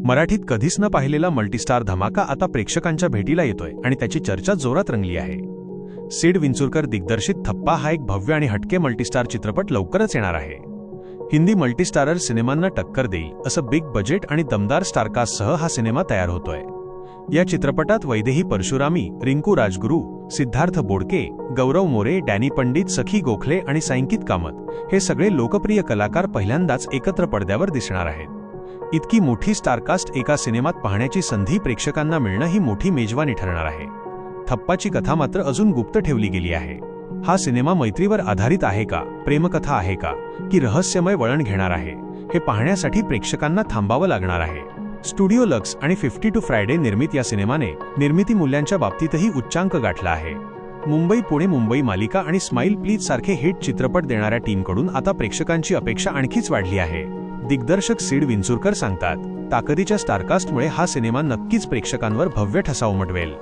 मराठीत कधीच न पाहिलेला मल्टीस्टार धमाका आता प्रेक्षकांच्या भेटीला येतोय आणि त्याची चर्चा जोरात रंगली आहे. सिड विंचुरकर दिग्दर्शित थप्पा हा एक भव्य आणि हटके मल्टीस्टार चित्रपट लवकरच येणार आहे. हिंदी मल्टीस्टारर सिनेमांना टक्कर देईल असं बिग बजेट आणि दमदार स्टारकास्टसह हा सिनेमा तयार होतोय. या चित्रपटात वैदेही परशुरामी, रिंकू राजगुरू, सिद्धार्थ बोडके, गौरव मोरे, डॅनी पंडित, सखी गोखले आणि सांकित कामत हे सगळे लोकप्रिय कलाकार पहिल्यांदाच एकत्र पडद्यावर दिसणार आहेत. इतकी मोठी स्टारकास्ट एका सिनेमात पाहण्याची संधी प्रेक्षकांना मिळणं ही मोठी मेजवानी ठरणार आहे. थप्पाची कथा मात्र अजून गुप्त ठेवली गेली आहे. हा सिनेमा मैत्रीवर आधारित आहे का, प्रेमकथा आहे का, की रहस्यमय वळण घेणार आहे, हे पाहण्यासाठी प्रेक्षकांना थांबावं लागणार आहे. स्टुडिओ लक्स आणि 52 फ्रायडे निर्मित या सिनेमाने निर्मिती मूल्यांच्या बाबतीतही उच्चांक गाठला आहे. मुंबई पुणे मुंबई मालिका आणि स्माईल प्लीज सारखे हिट चित्रपट देणाऱ्या टीमकडून आता प्रेक्षकांची अपेक्षा आणखीच वाढली आहे. दिग्दर्शक सिड विंचुरकर सांगतात, ताकदीच्या स्टारकास्टमुळे हा सिनेमा नक्कीच प्रेक्षकांवर भव्य ठसा उमटवेल.